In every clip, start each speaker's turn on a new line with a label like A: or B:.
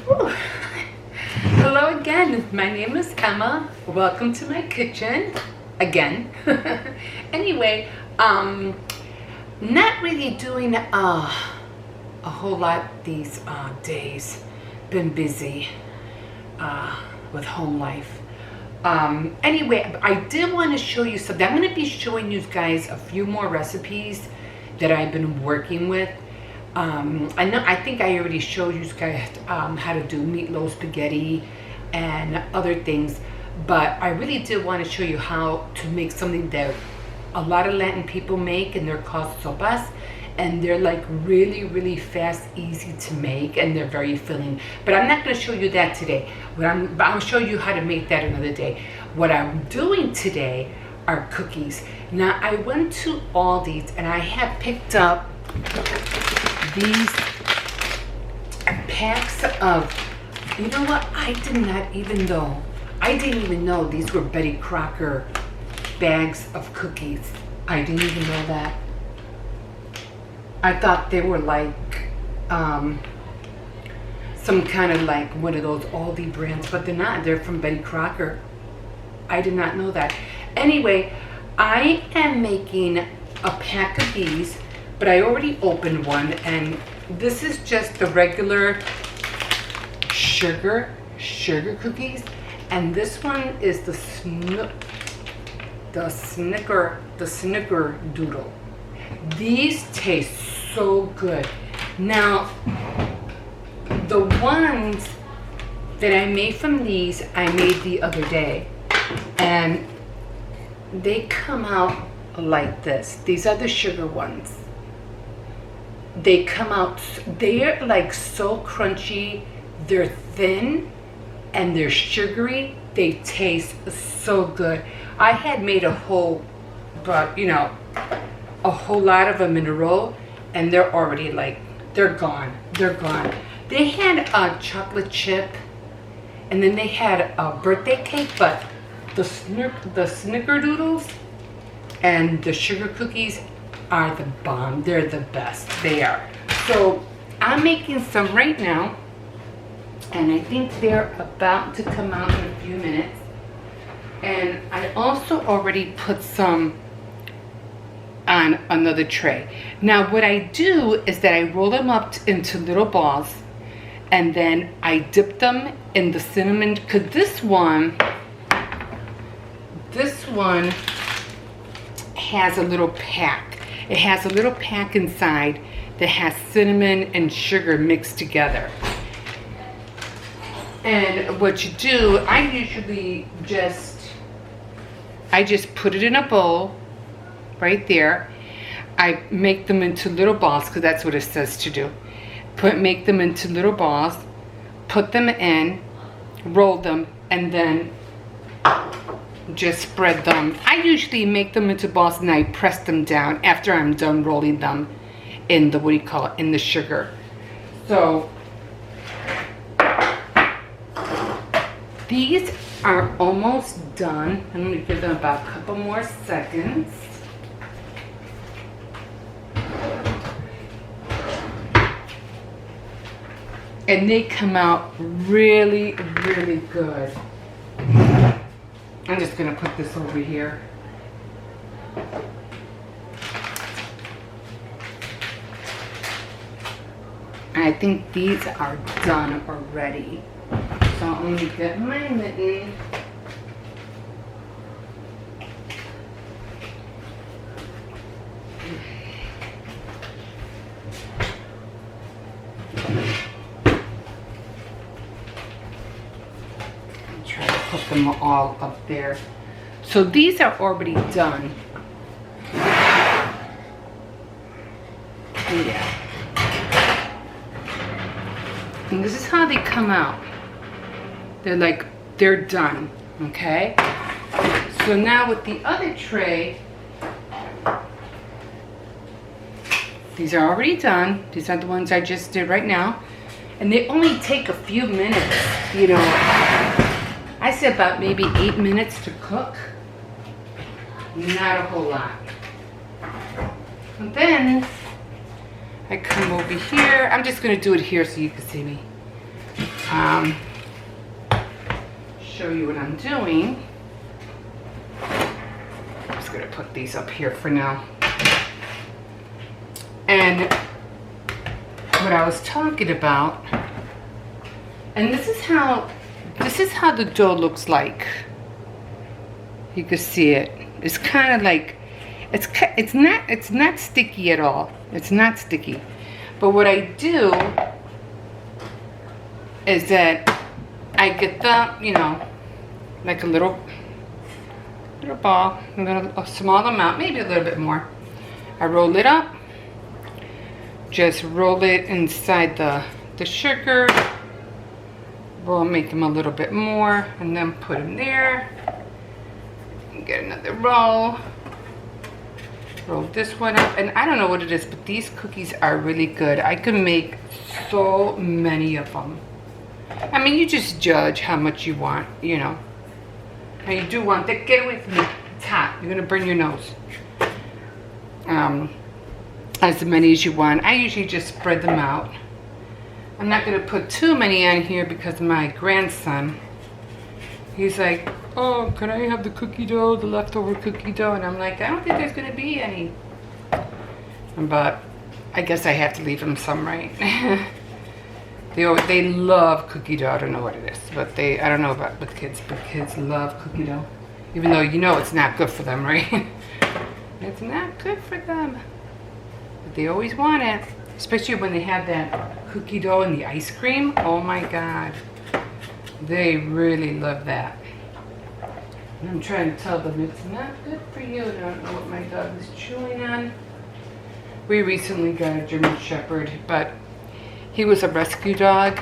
A: Whew. Hello again. My name is Emma. Welcome to my kitchen again. Anyway, not really doing a whole lot these days. Been busy with home life. Anyway, I did want to show you something. I'm going to be showing you guys a few more recipes that I've been working with. I think I already showed you guys how to do meatloaf spaghetti and other things, but I really did want to show you how to make something that a lot of Latin people make, and they're called sopas, and they're like really fast, easy to make, and they're very filling. But I'm not going to show you that today. I'll show you how to make that another day. What I'm doing today are cookies. Now I went to Aldi's and I have picked up these packs of, you know what, I didn't even know these were Betty Crocker bags of cookies. I didn't even know that. I thought they were like some kind of like one of those Aldi brands, but they're not. They're from Betty Crocker. I did not know that. Anyway, I am making a pack of these, but I already opened one, and this is just the regular sugar cookies, and this one is the snickerdoodle. These taste so good. Now, the ones that I made from these, I made the other day, and they come out like this. These are the sugar ones. They come out, they're like so crunchy, they're thin, and they're sugary. They taste so good. I had made a whole lot of them in a row, and they're already like, they're gone. They had a chocolate chip, and then they had a birthday cake, but the snickerdoodles and the sugar cookies are the bomb. They're the best. They are. So I'm making some right now, and I think they're about to come out in a few minutes. And I also already put some on another tray. Now what I do is that I roll them up into little balls, and then I dip them in the cinnamon, because this one has a little pack. It has a little pack inside that has cinnamon and sugar mixed together. And what you do, I just put it in a bowl right there. I make them into little balls, because that's what it says to do. Make them into little balls, put them in, roll them, and then just spread them. I usually make them into balls and I press them down after I'm done rolling them in the, in the sugar. So these are almost done. I'm going to give them about a couple more seconds. And they come out really good. I'm just going to put this over here. I think these are done already. So I'm going to get my mitten. Put them all up there. So these are already done. Yeah. And this is how they come out. They're done, okay? So now with the other tray, these are already done. These are the ones I just did right now. And they only take a few minutes, you know. I said about maybe 8 minutes to cook. Not a whole lot. And then I come over here. I'm just going to do it here so you can see me. show you what I'm doing. I'm just gonna put these up here for now. And what I was talking about, and this is how the dough looks like. You can see it. It's kind of like, it's not sticky at all. It's not sticky. But what I do is that I get the, you know, like a little ball, a small amount, maybe a little bit more. I roll it up, just roll it inside the sugar. We'll make them a little bit more and then put them there. And get another roll. Roll this one up, and I don't know what it is, but these cookies are really good. I can make so many of them. I mean, you just judge how much you want, you know. Now you do want that. Get away from me. It's hot. You're gonna burn your nose. As many as you want. I usually just spread them out. I'm not gonna put too many on here because my grandson, he's like, oh, can I have the cookie dough, the leftover cookie dough? And I'm like, I don't think there's gonna be any. But I guess I have to leave him some, right? They love cookie dough. I don't know what it is, but I don't know about with kids, but kids love cookie dough. Even though you know it's not good for them, right? It's not good for them. But they always want it. Especially when they have that cookie dough and the ice cream. Oh my God. They really love that. And I'm trying to tell them it's not good for you. I don't know what my dog is chewing on. We recently got a German Shepherd, but he was a rescue dog.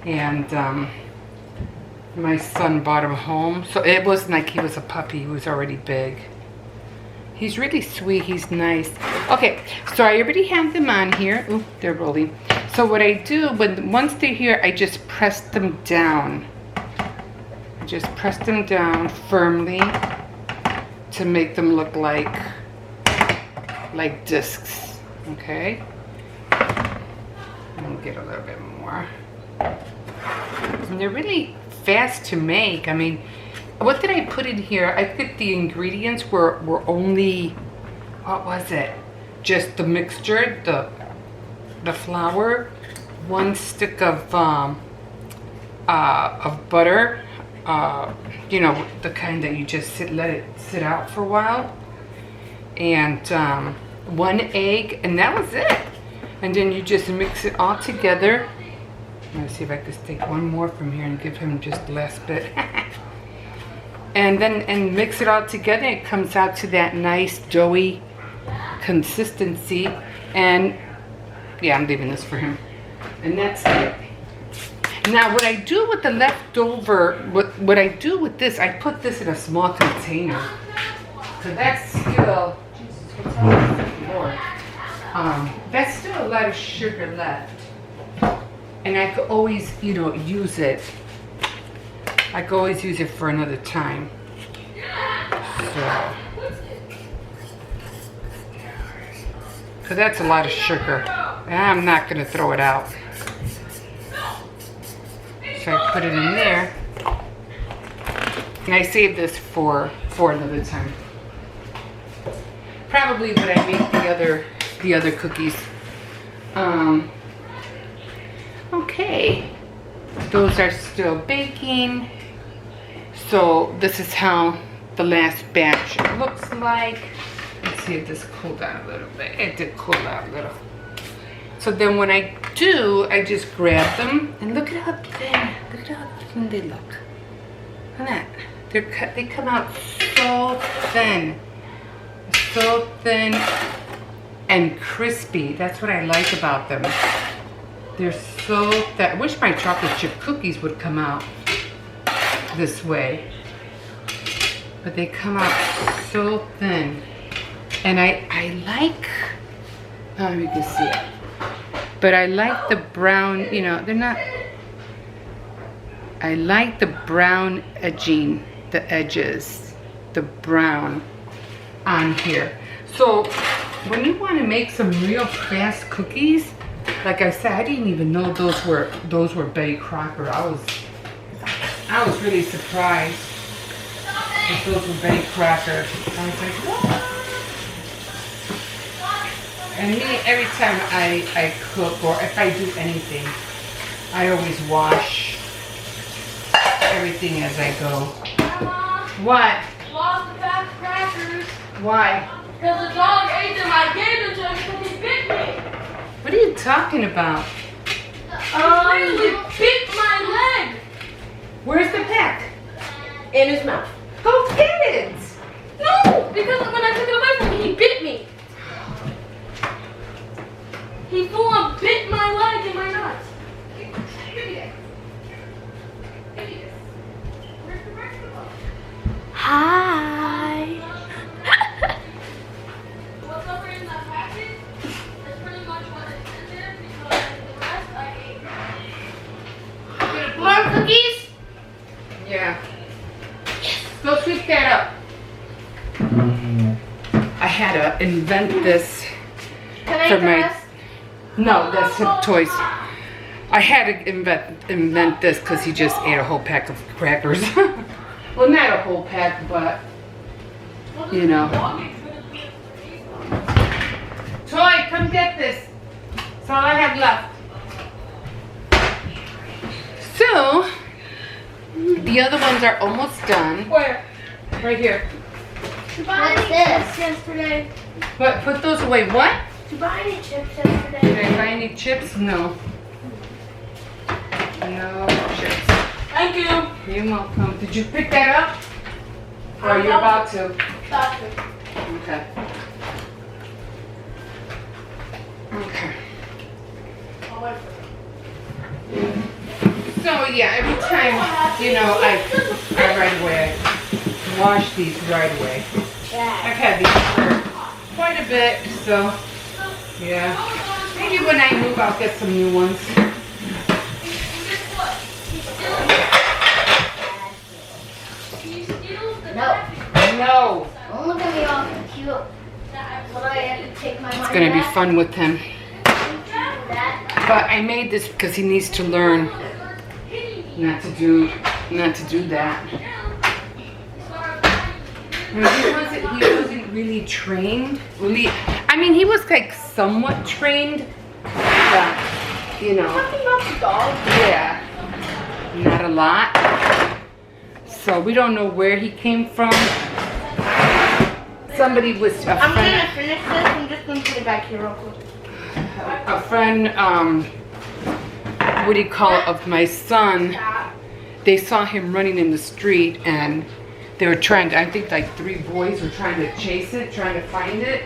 A: And my son brought him home. So it wasn't like he was a puppy. He was already big. He's really sweet. He's nice. Okay, so I already have them on here. Ooh, they're rolling. So what I do, once they're here, I just press them down. I just press them down firmly to make them look like discs. Okay. I'll get a little bit more. And they're really fast to make. I mean, what did I put in here? I think the ingredients were only, what was it? Just the mixture, the flour, 1 stick of butter, you know, the kind that you just let it sit out for a while, and 1 egg, and that was it. And then you just mix it all together. Let's see if I can take one more from here and give him just the last bit. And mix it all together. It comes out to that nice doughy consistency. And yeah, I'm leaving this for him. And that's it. Now what I do with the leftover, what I do with this, I put this in a small container. So that's still, Jesus, what's on the floor? That's still a lot of sugar left. And I could always, you know, use it. I could always use it for another time. So, because that's a lot of sugar. And I'm not going to throw it out. So I put it in there. And I save this for another time. Probably when I make the other cookies. Okay. Those are still baking. So this is how the last batch looks like. Let's see if this cooled down a little bit. It did cool down a little. So then when I do, I just grab them and look at how thin they look. Look at that. They come out so thin. So thin and crispy. That's what I like about them. They're so thin. I wish my chocolate chip cookies would come out this way. But they come out so thin. And I like, you can see it. But I like the brown, you know, they're not, I like the brown edging, the edges, the brown on here. So when you want to make some real fast cookies, Like I said, I didn't even know those were Betty Crocker. I was really surprised that those were Betty Crocker. I was like, what? And me, every time I cook or if I do anything, I always wash everything as I go.
B: Grandma,
A: What?
B: lost the back crackers.
A: Why?
B: Because the dog ate them. I gave them to him because he bit me.
A: What are you talking about?
B: He literally bit my leg.
A: Where's the peck?
B: In his mouth.
A: Go get it!
B: No, because when I took it away from him, he bit me. He full on bit my leg and my nuts. Hi. What's over in that package is pretty much what is in there because the rest I ate. More cookies?
A: Yeah. Go sweep that up. I had to invent this
B: Can I
A: for
B: eat the
A: my.
B: rest?
A: No, that's his toys. I had to invent this because he just ate a whole pack of crackers. Well, not a whole pack, but you know. Toy, come get this. That's all I have left. So, the other ones are almost done.
B: Where?
A: Right here.
B: Did you buy any chips yesterday?
A: But put those away. What?
B: Did you buy any chips
A: Did
B: yesterday?
A: I buy any chips? No. No chips.
B: Thank you.
A: You're welcome. Did you pick that up? Or you're about to?
B: Doctor.
A: Okay. Okay.
B: I'll wait for
A: So yeah, every time, you know, I right away, I wash these right away. I've had these for quite a bit, so yeah. Maybe when I move, I'll get some new ones. No.
B: Don't look at me all cute. When I had to take my
A: It's gonna be fun with him. But I made this because he needs to learn not to do that. He wasn't really trained. I mean, he was like somewhat trained, but you know, yeah, not a lot. So we don't know where he came from. Somebody was a
B: I'm
A: friend.
B: gonna finish this. I'm just gonna put it back here real quick.
A: A friend, what do you call it, of my son, they saw him running in the street and they were trying to, I think like 3 boys were trying to chase it, trying to find it,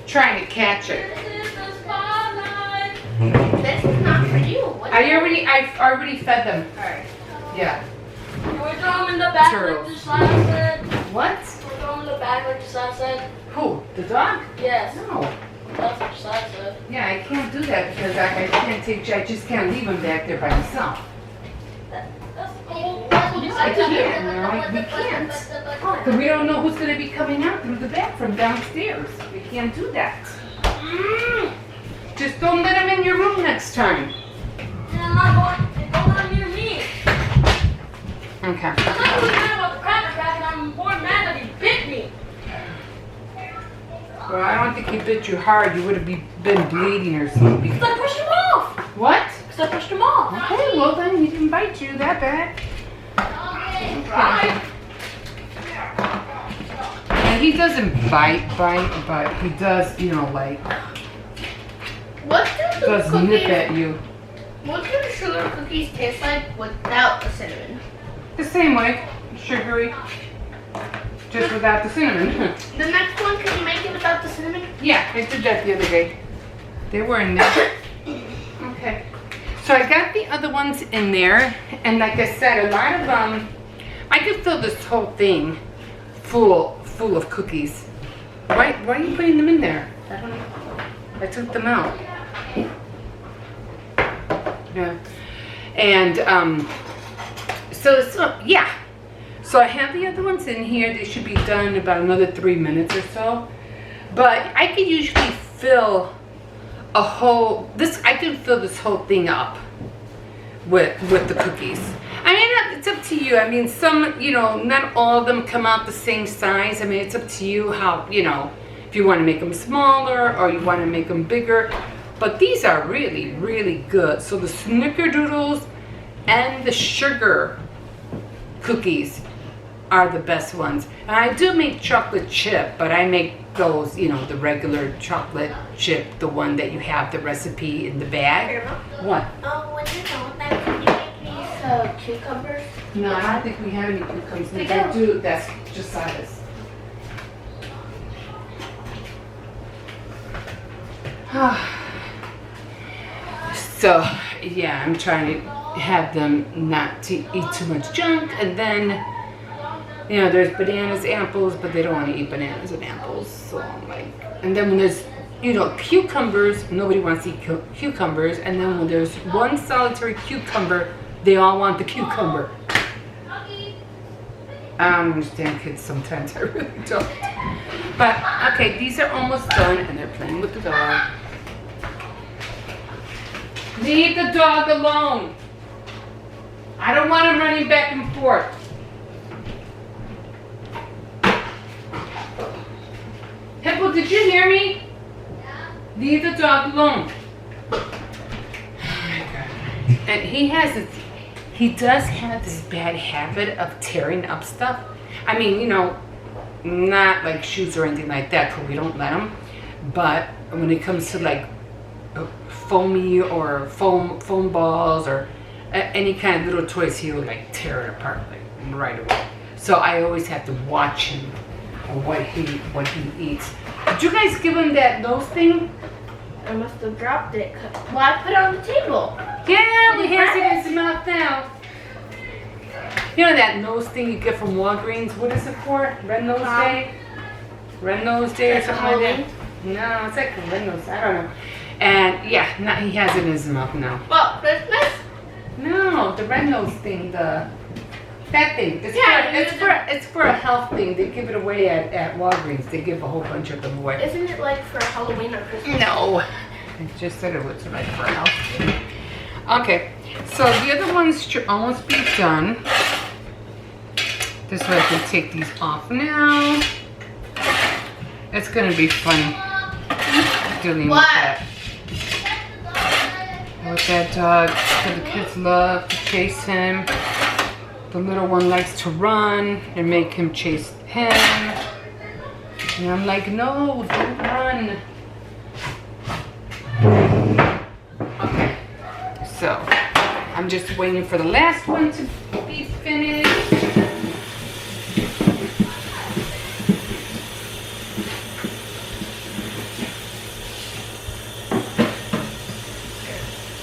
A: trying to catch it.
B: This is not for you.
A: I've already fed them.
B: Alright.
A: Yeah.
B: We're throwing in the bag
A: Turtles.
B: like Jasad said.
A: What?
B: We're throwing in the bag like Jasad said.
A: Who? The dog?
B: Yes.
A: No.
B: That's what Jasad said.
A: Yeah, I can't do that because I can't take, I just can't leave him back there by himself.
B: That's cool. That's what
A: I
B: Jasad said.
A: can't, no, we can't. Because we don't know who's going to be coming out through the back from downstairs. We can't do that. Just don't let him in your room next time.
B: And I'm not going near me.
A: Okay.
B: I'm not really mad about the cracker pack, and I'm more mad that he bit me.
A: Well, I don't think he bit you hard. You would have been bleeding or something.
B: Because I pushed him off.
A: What?
B: Because I pushed him off.
A: Okay, well then he didn't bite you that bad.
B: Right.
A: And he doesn't bite, but he does, you know, like,
B: What do
A: does nip at you.
B: What do the sugar cookies taste like without the cinnamon?
A: The same way, sugary, just without the cinnamon.
B: The next one, can you make it without the cinnamon?
A: Yeah, I did that the other day. They were in there. Okay. So I got the other ones in there, and like I said, a lot of them, I could fill this whole thing full of cookies. Why are you putting them in there?
B: I don't know.
A: I took them out. Yeah. And so yeah. So I have the other ones in here. They should be done in about another 3 minutes or so. But I could usually fill I can fill this whole thing up with the cookies. I mean, it's up to you. I mean, some, not all of them come out the same size. I mean, it's up to you how, if you want to make them smaller or you want to make them bigger. But these are really, really good. So the snickerdoodles and the sugar cookies are the best ones. And I do make chocolate chip, but I make those, the regular chocolate chip, the one that you have the recipe in the bag.
C: Grandma?
A: What?
C: When you're done with that, can you make these cucumbers?
A: No, I don't think we have any cucumbers.
C: We
A: If I
C: do.
A: do, that's Josiah's. So, yeah, I'm trying to have them not to eat too much junk. And then, there's bananas, apples, but they don't want to eat bananas and apples. So I'm like, and then when there's, cucumbers, nobody wants to eat cucumbers. And then when there's one solitary cucumber, they all want the cucumber. I don't understand kids sometimes, I really don't. But, okay, these are almost done, and they're playing with the dog. Leave the dog alone. I don't want him running back and forth. Hippo, did you hear me? Leave the dog alone. And he does have this bad habit of tearing up stuff. I mean, not like shoes or anything like that, because we don't let him. But when it comes to like foamy or foam balls or any kind of little toys, he'll like tear it apart like right away. So I always have to watch him and what he eats. Did you guys give him that nose thing?
C: I must have dropped it. Well, I put it on the table.
A: Yeah, he has it in his mouth now. You know that nose thing you get from Walgreens? What is it for? Red Nose Day? Red Nose Day or
C: Like
A: something like that? No, it's like Red Nose. I don't know. And yeah, now he has it in his mouth now.
C: What, Christmas?
A: No, the Red Nose thing, that thing. It's for a health thing. They give it away at Walgreens. They give a whole bunch of them away.
C: Isn't it like for Halloween or Christmas?
A: No, I just said it was like for health. Okay, so the other ones should almost be done. This way I can take these off now. It's gonna be fun dealing with that. With that dog, so the kids love to chase him. The little one likes to run and make him chase him. And I'm like, no, don't run. Okay, so I'm just waiting for the last one to be finished.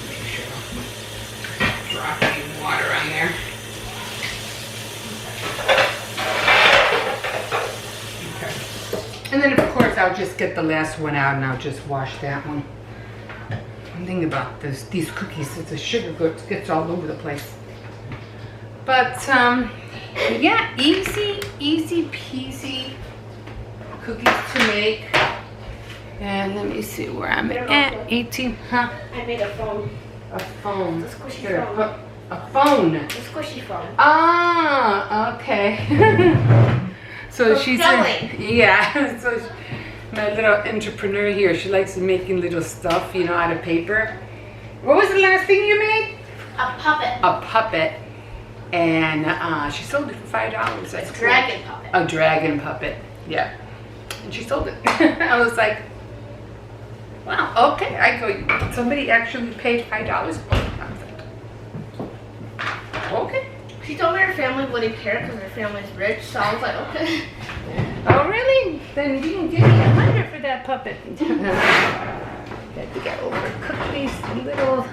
A: Make sure I don't drop any water on there. And then of course I'll just get the last one out and I'll just wash that one. One thing about these cookies is the sugar gets all over the place. But yeah, easy peasy cookies to make. And let me see where I'm at. 18, huh?
C: I made a phone.
A: A phone.
C: A squishy
A: Here,
C: phone.
A: a phone.
C: A squishy phone.
A: Ah, okay. So
C: For
A: she's
C: selling.
A: yeah. So my little entrepreneur here, she likes making little stuff, out of paper. What was the last thing you made?
C: A puppet.
A: A puppet, and she sold it for $5. That's
C: A
A: cool.
C: dragon puppet.
A: A dragon puppet, yeah. And she sold it. I was like, wow, okay. I go, somebody actually paid $5 for it. I was like, okay.
C: She told me her family wouldn't care because her family's rich, so I was like, okay.
A: Oh, really? Then you can give me $100 for that puppet. Got to get overcook these little.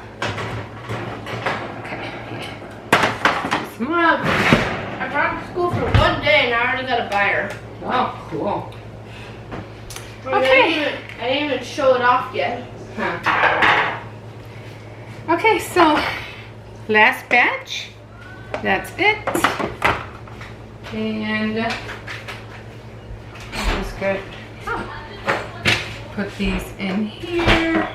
A: Okay. Small.
C: I brought her to school for one day and I already got a buyer.
A: Oh, cool.
C: I didn't even show it off yet.
A: Huh. Okay, so last batch. That's it. And that was good. Oh. put these in here.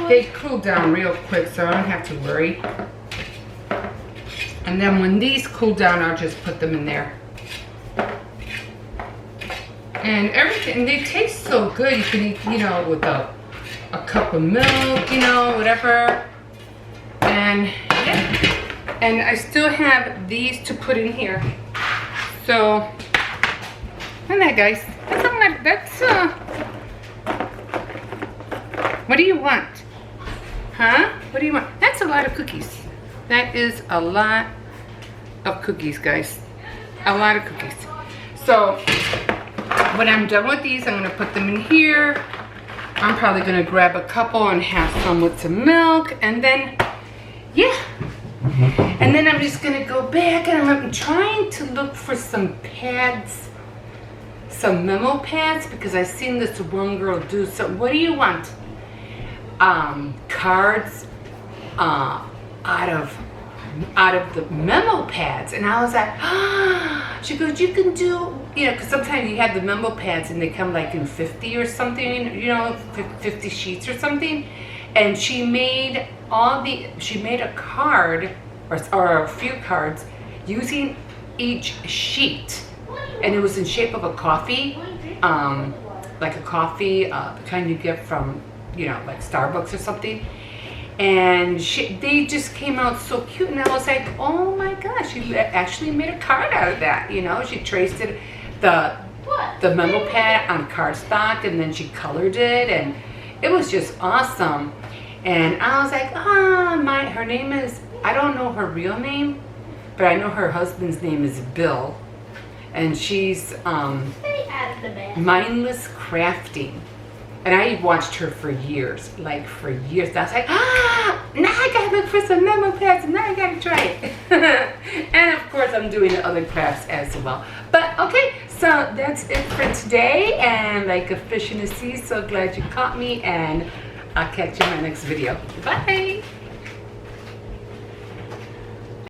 A: They cool down real quick, so I don't have to worry. And then when these cool down, I'll just put them in there. And everything, they taste so good. You can eat, you know, with a cup of milk, you know, whatever. And yeah. And I still have these to put in here. So, and that, guys. What do you want? Huh? What do you want? That's a lot of cookies. That is a lot of cookies, guys. A lot of cookies. So, when I'm done with these, I'm going to put them in here. I'm probably going to grab a couple and have some with some milk. And then, yeah. And then I'm just going to go back and I'm trying to look for some pads. Some memo pads, because I've seen this one girl do some. What do you want? Cards out of the memo pads. And I was like, ah. She goes, you can do, you know, because sometimes you have the memo pads and they come like in 50 or something, you know, 50 sheets or something. And she made a card or a few cards using each sheet. And it was in shape of a coffee, like a coffee, the kind you get from, you know, like Starbucks or something. And they just came out so cute, and I was like, oh my gosh, she actually made a card out of that, you know. She traced it, the memo pad on cardstock, and then she colored it, and it was just awesome. And I was like, her name is, I don't know her real name, but I know her husband's name is Bill. And she's Mindless Crafting. And I watched her for years, like for years. I was like, now I gotta look for some memo pads, and now I gotta try it. And of course, I'm doing the other crafts as well. But okay, so that's it for today. And like a fish in the sea, so glad you caught me. And I'll catch you in my next video. Bye.